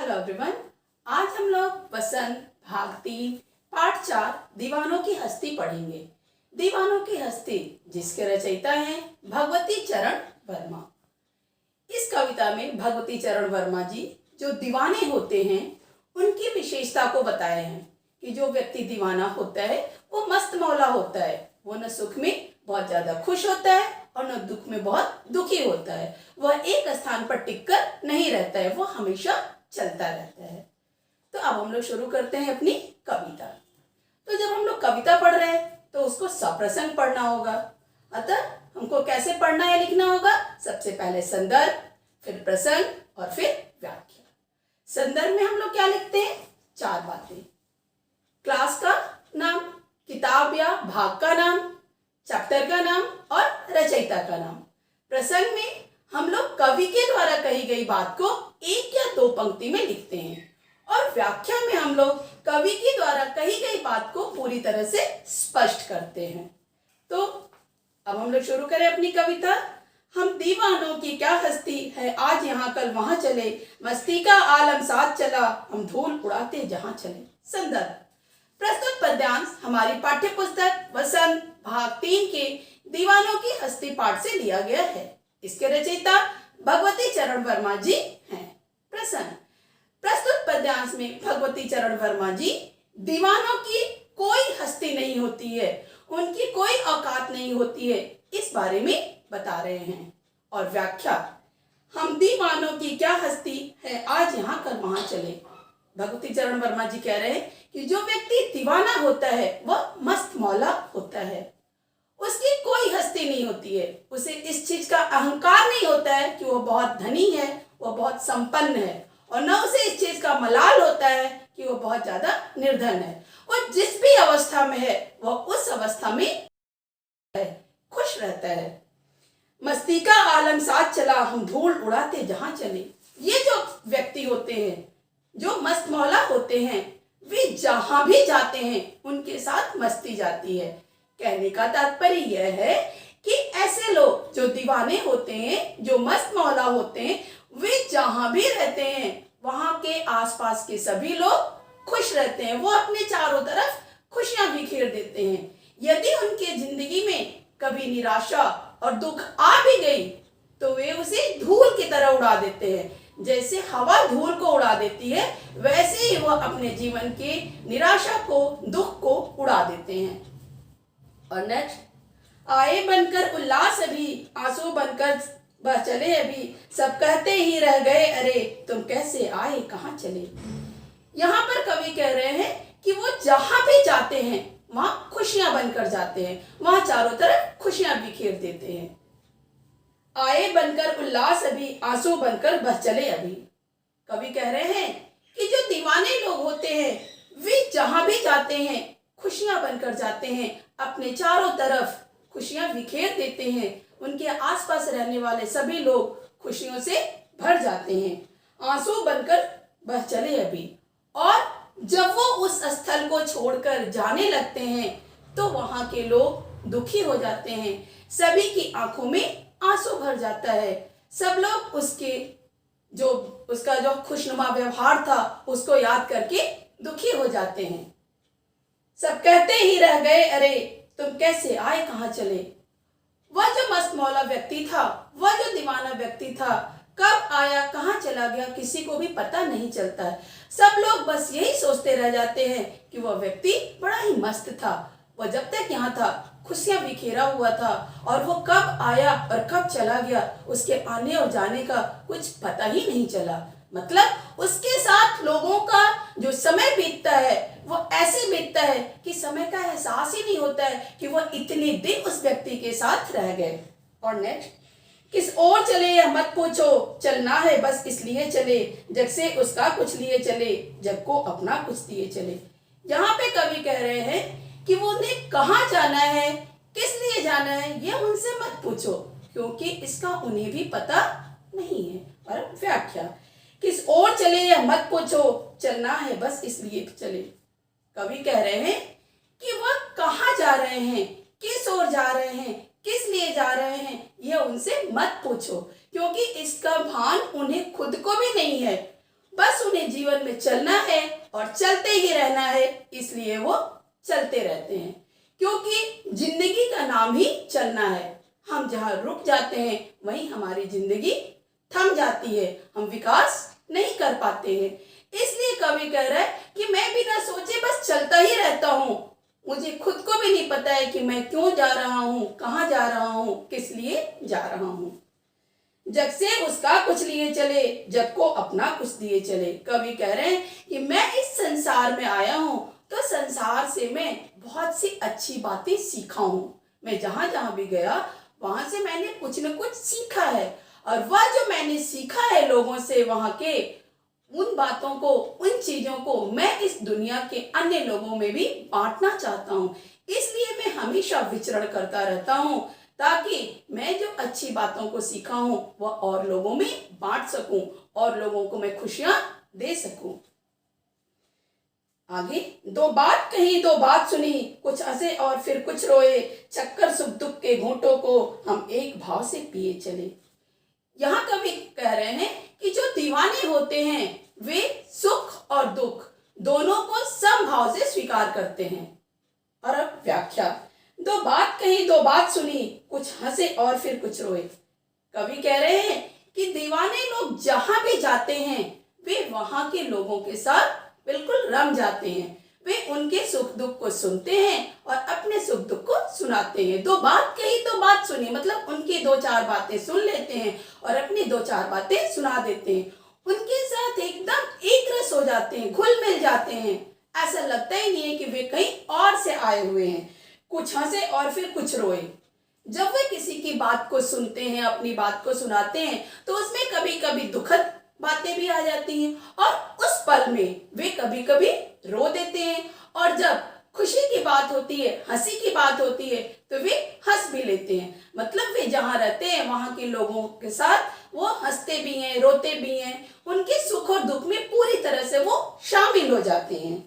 Hello everyone. आज हम लोग वसंत भाग 3 पाठ 4 दीवानों की हस्ती पढ़ेंगे। दीवानों की हस्ती जिसके रचयिता हैं भगवती चरण वर्मा। इस कविता में भगवती चरण वर्मा जी जो दीवाने होते हैं उनकी विशेषता को बताए हैं कि जो व्यक्ति दीवाना होता है वो मस्त मौला होता है। वो न सुख में बहुत ज्यादा खुश होता है और न दुख में बहुत दुखी होता है। वह एक स्थान पर टिककर नहीं रहता है, वो हमेशा चलता रहता है। तो अब हम लोग शुरू करते हैं अपनी कविता। तो जब हम लोग कविता पढ़ रहे हैं तो उसको सप्रसंग पढ़ना होगा। अतः हमको कैसे पढ़ना है, लिखना होगा। सबसे पहले संदर्भ, फिर प्रसंग और फिर व्याख्या। संदर्भ में हम लोग क्या लिखते हैं? 4 बातें। क्लास का नाम, किताब या भाग का नाम, चैप्टर का नाम और रचयिता का नाम। प्रसंग में हम लोग कवि के द्वारा कही गई बात को 1 या 2 पंक्ति में लिखते हैं और व्याख्या में हम लोग कवि के द्वारा कही गई बात को पूरी तरह से स्पष्ट करते हैं। तो अब हम लोग शुरू करें अपनी कविता। हम दीवानों की क्या हस्ती है, आज यहाँ कल वहां चले, मस्ती का आलम साथ चला, हम धूल उड़ाते जहां चले। संदर्भ। प्रस्तुत पद्यांश हमारी पाठ्य पुस्तक वसंत भाग 3 के दीवानों की हस्ती पाठ से लिया गया है। इसके रचयिता भगवती चरण वर्मा जी हैं। प्रसंग। प्रस्तुत पद्यांश में भगवती चरण वर्मा जी दीवानों की कोई हस्ती नहीं होती है, उनकी कोई औकात नहीं होती है, इस बारे में बता रहे हैं। और व्याख्या। हम दीवानों की क्या हस्ती है, आज यहाँ कल वहां चले। भगवती चरण वर्मा जी कह रहे हैं कि जो व्यक्ति दीवाना होता है वह मस्त मौला होता है, उसकी कोई हस्ती नहीं होती है। उसे इस चीज का अहंकार नहीं होता है कि वो बहुत धनी है, वो बहुत संपन्न है, और न उसे इस चीज का मलाल होता है कि वो बहुत ज्यादा निर्धन है। वो जिस भी अवस्था में है वह उस अवस्था में खुश रहता है। मस्ती का आलम साथ चला, हम धूल उड़ाते जहां चले। ये जो व्यक्ति होते हैं, जो मस्त मौला होते हैं, वे जहां भी जाते हैं उनके साथ मस्ती जाती है। कहने का तात्पर्य यह है कि ऐसे लोग जो दीवाने होते हैं, जो मस्त मौला होते हैं, वे जहां भी रहते हैं वहां के आसपास के सभी लोग खुश रहते हैं। वो अपने चारों तरफ खुशियां बिखेर देते हैं। यदि उनके जिंदगी में कभी निराशा और दुख आ भी गई तो वे उसे धूल की तरह उड़ा देते हैं। जैसे हवा धूल को उड़ा देती है, वैसे ही वह अपने जीवन के निराशा को, दुख को उड़ा देते हैं। और नेक्स्ट। आए बनकर उल्लास अभी, आंसू बनकर बह चले अभी, सब कहते ही रह गए अरे, तुम कैसे आए कहाँ चले। यहाँ पर कवि कह रहे हैं कि वो जहां भी जाते हैं वहां खुशियां बनकर जाते हैं, वहां चारों तरफ खुशियां बिखेर देते हैं। आए बनकर उल्लास अभी, आंसू बनकर बह चले अभी। कवि कह रहे हैं कि जो दीवाने लोग होते हैं वे जहां भी जाते हैं खुशियां बनकर जाते हैं, अपने चारों तरफ खुशियां बिखेर देते हैं। उनके आसपास रहने वाले सभी लोग खुशियों से भर जाते हैं। आंसू बनकर बह चले अभी। और जब वो उस स्थल को छोड़कर जाने लगते हैं तो वहां के लोग दुखी हो जाते हैं। सभी की आंखों में आंसू भर जाता है। सब लोग उसका जो खुशनुमा व्यवहार था उसको याद करके दुखी हो जाते हैं। सब कहते ही रह गए अरे, तुम कैसे आए कहाँ चले। वह जो मस्त मौला व्यक्ति था, वह जो दीवाना व्यक्ति था, कब आया कहाँ चला गया किसी को भी पता नहीं चलता है। सब लोग बस यही सोचते रह जाते हैं कि वह व्यक्ति बड़ा ही मस्त था। वह जब तक यहाँ था खुशियां बिखेरा हुआ था, और वो कब आया और कब चला गया उसके आने और जाने का कुछ पता ही नहीं चला। मतलब उसके साथ लोगों का जो समय बीतता है वो ऐसे बीतता है कि समय का एहसास ही नहीं होता है कि वह इतने दिन उस व्यक्ति के साथ रह गए। और नेक्स्ट। किस ओर चले यह मत पूछो, चलना है बस इसलिए चले, जग से उसका कुछ लिए चले, जग को अपना कुछ दिए चले। यहाँ पे कवि कह रहे हैं कि वो उन्हें कहाँ जाना है, किस लिए जाना है, ये उनसे मत पूछो, क्योंकि इसका उन्हें भी पता नहीं है। और व्याख्या। किस ओर चले यह मत पूछो, चलना है बस इसलिए चले। कवि कह रहे हैं कि वह कहाँ जा रहे हैं, किस ओर जा रहे हैं, किस लिए जा रहे हैं, यह उनसे मत पूछो, क्योंकि इसका भान उन्हें खुद को भी नहीं है। बस उन्हें जीवन में चलना है और चलते ही रहना है, इसलिए वो चलते रहते हैं। क्योंकि जिंदगी का नाम ही चलना है। हम जहाँ रुक जाते हैं वहीं हमारी जिंदगी थम जाती है, हम विकास नहीं कर पाते हैं। इसलिए कवि कह रहा है कि मैं बिना सोचे बस चलता ही रहता हूँ। मुझे खुद को भी नहीं पता है कि मैं क्यों जा रहा हूँ, कहाँ जा रहा हूँ, किस लिए जा रहा हूँ। जग से उसका कुछ लिए चले, जग को अपना कुछ दिए चले। कवि कह रहे हैं कि मैं इस संसार में आया हूँ तो संसार से मैं बहुत सी अच्छी बातें सीखा हूँ। मैं जहाँ जहाँ भी गया वहां से मैंने कुछ न कुछ सीखा है, और वह जो मैंने सीखा है लोगों से, वहां के उन बातों को, उन चीजों को मैं इस दुनिया के अन्य लोगों में भी बांटना चाहता हूँ। इसलिए मैं हमेशा विचरण करता रहता हूँ, ताकि मैं जो अच्छी बातों को सीखा हूँ वह और लोगों में बांट सकूं और लोगों को मैं खुशियां दे सकूं। आगे, दो बात कही दो बात सुनी, कुछ हंसे और फिर कुछ रोए, चक्कर सुख दुख के घूंटों को हम एक भाव से पिए चले। यहाँ कवि कह रहे हैं कि जो दीवाने होते हैं वे सुख और दुख दोनों को समभाव से स्वीकार करते हैं। और अब व्याख्या, दो बात कही दो बात सुनी, कुछ हंसे और फिर कुछ रोए। कवि कह रहे हैं कि दीवाने लोग जहां भी जाते हैं वे वहां के लोगों के साथ बिल्कुल रम जाते हैं। वे उनके सुख दुख को सुनते हैं और अपने सुख दुख को सुनाते हैं। दो बात कही दो बात सुनी, मतलब उनकी दो चार बातें सुन लेते हैं और अपनी दो चार बातें सुना देते हैं। उनके साथ एकदम एक रस हो जाते हैं, घुल मिल जाते हैं। ऐसा लगता ही नहीं है कि वे कहीं और से आए हुए हैं। कुछ हंसे और फिर कुछ रोए। जब वे किसी की बात को सुनते हैं, अपनी बात को सुनाते हैं, तो उसमें कभी कभी दुखद बातें भी आ जाती हैं और उस पल में वे कभी कभी रो देते हैं। और जब खुशी की बात होती है, हंसी की बात होती है, तो वे हंस भी लेते हैं। मतलब वे जहाँ रहते हैं वहाँ के लोगों के साथ वो हंसते भी हैं, रोते भी हैं, उनके सुख और दुख में पूरी तरह से वो शामिल हो जाते हैं।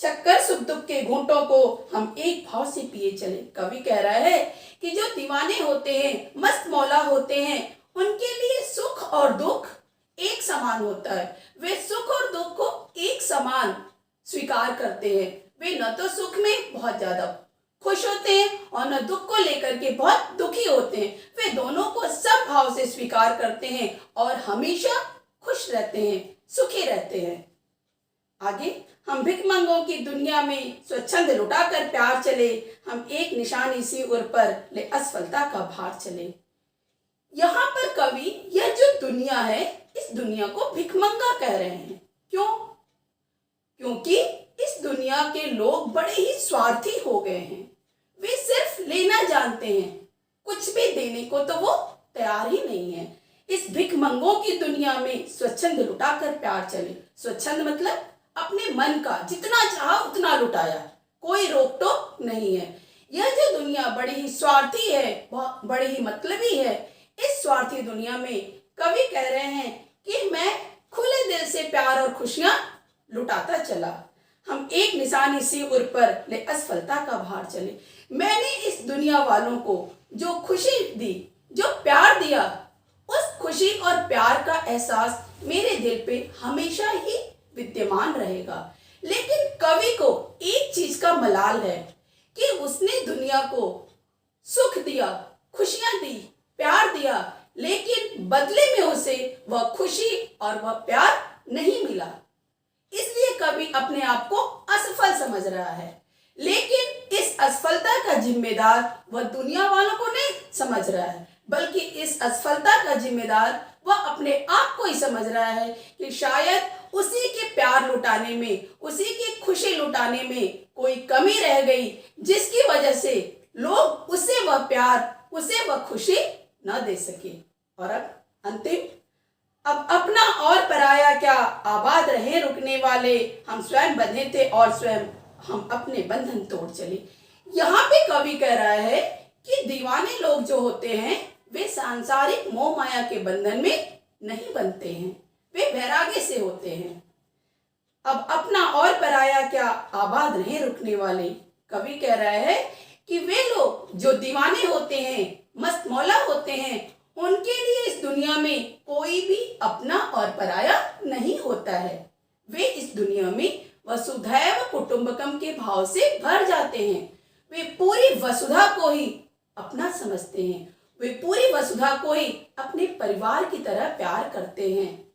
चक्कर सुख दुख के घूंटों को हम एक भाव से पिए चले। कवि कह रहा है कि जो दीवाने होते हैं, मस्त मौला होते हैं, उनके लिए सुख और दुख एक समान होता है। वे सुख और दुख को एक समान स्वीकार करते हैं। वे न तो सुख में बहुत ज्यादा खुश होते हैं और न दुख को लेकर के बहुत दुखी होते हैं। वे दोनों को सब भाव से स्वीकार करते हैं और हमेशा खुश रहते हैं, सुखी रहते हैं। आगे, हम भिखमंगों की दुनिया में स्वच्छंद लुटाकर प्यार चले, हम एक निशानी सी उर पर ले असफलता का भार चले। यहाँ पर कवि यह जो दुनिया है, इस दुनिया को भिखमंगा कह रहे हैं। क्यों? क्योंकि इस दुनिया के लोग बड़े ही स्वार्थी हो गए हैं। वे सिर्फ लेना जानते हैं, कुछ भी देने को तो वो तैयार ही नहीं है। इस भिखमंगों की दुनिया में स्वच्छंद लुटाकर प्यार चले। स्वच्छंद मतलब अपने मन का जितना चाहा उतना लुटाया, कोई रोक टोक नहीं है। यह जो दुनिया बड़ी ही स्वार्थी है, बड़ी ही मतलबी है, इस स्वार्थी दुनिया में कवि कह रहे हैं कि मैं खुले दिल से प्यार और खुशियां लुटाता चला। हम एक निशानी सी उर पर ले असफलता का भार चले। मैंने इस दुनिया वालों को जो खुशी दी, जो प्यार दिया, उस खुशी और प्यार का एहसास मेरे दिल पे हमेशा ही विद्यमान रहेगा। लेकिन कवि को एक चीज का मलाल है कि उसने दुनिया को सुख दिया, खुशियां दी, प्यार दिया, लेकिन बदले में उसे वह खुशी और वह प्यार नहीं मिला। इसलिए कवि अपने आप को असफल समझ रहा है। लेकिन इस असफलता का जिम्मेदार वह दुनिया वालों को नहीं समझ रहा है, बल्कि इस असफलता का जिम्मेदार वह अपने आप को ही समझ रहा है कि शायद उसी के प्यार लुटाने में, उसी की खुशी लुटाने में कोई कमी रह गई, जिसकी वजह से लोग उसे वह प्यार, उसे वह खुशी न दे सके। और अब अंतिम, अब अपना और पराया क्या, आबाद रहे रुकने वाले, हम स्वयं बंधे थे और स्वयं हम अपने बंधन तोड़ चले। यहाँ पे कवि कह रहा है कि दीवाने लोग जो होते हैं वे सांसारिक मोह माया के बंधन में नहीं बनते हैं, वे वैराग्य से होते हैं। अब अपना और पराया क्या, आबाद रहे रुकने वाले। कवि कह रहा है कि वे लोग जो दीवाने होते हैं, मस्त मौला होते हैं, उनके लिए इस दुनिया में कोई भी अपना और पराया नहीं होता है। वे इस दुनिया में वसुधैव कुटुंबकम के भाव से भर जाते हैं। वे पूरी वसुधा को ही अपना समझते हैं। वे पूरी वसुधा को ही अपने परिवार की तरह प्यार करते हैं।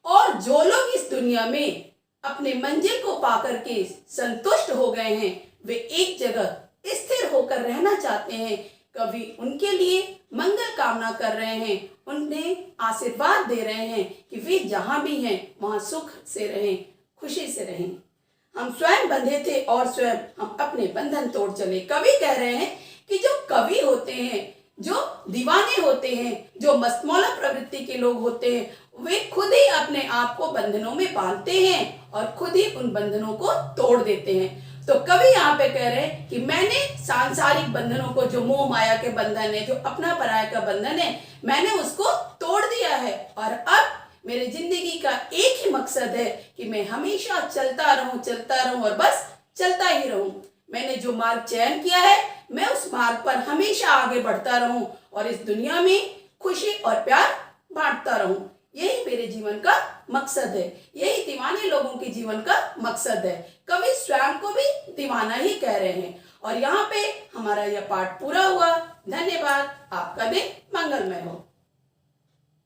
और जो लोग इस दुनिया में अपने मंजिल को पाकर के संतुष्ट हो गए हैं, वे एक जगह स्थिर होकर रहना चाहते हैं। कभी उनके लिए मंगल कामना कर रहे हैं, उन्हें आशीर्वाद दे रहे हैं कि वे जहाँ भी हैं वहाँ सुख से रहें, खुशी से रहें। हम स्वयं बंधे थे और स्वयं हम अपने बंधन तोड़ चले। कवि कह रहे हैं कि जो कवि होते हैं, जो दीवाने होते हैं, जो मस्तमौला प्रवृत्ति के लोग होते हैं, वे खुद ही अपने आप को बंधनों में बांधते हैं और खुद ही उन बंधनों को तोड़ देते हैं। तो कवि यहाँ पे कह रहे हैं कि मैंने सांसारिक बंधनों को, जो मोह माया के बंधन है, जो अपना पराया का बंधन है, मैंने उसको तोड़ दिया है। और अब मेरे जिंदगी का एक ही मकसद है कि मैं हमेशा चलता रहूं और बस चलता ही रहूं। मैंने जो मार्ग चयन किया है, मैं उस मार्ग पर हमेशा आगे बढ़ता रहूं और इस दुनिया में खुशी और प्यार बांटता रहूं। यही मेरे जीवन का मकसद है। यही दीवाने लोगों के जीवन का मकसद है। कवि स्वयं को भी दीवाना ही कह रहे हैं। और यहाँ पे हमारा यह पाठ पूरा हुआ। धन्यवाद। आपका दिन मंगलमय हो।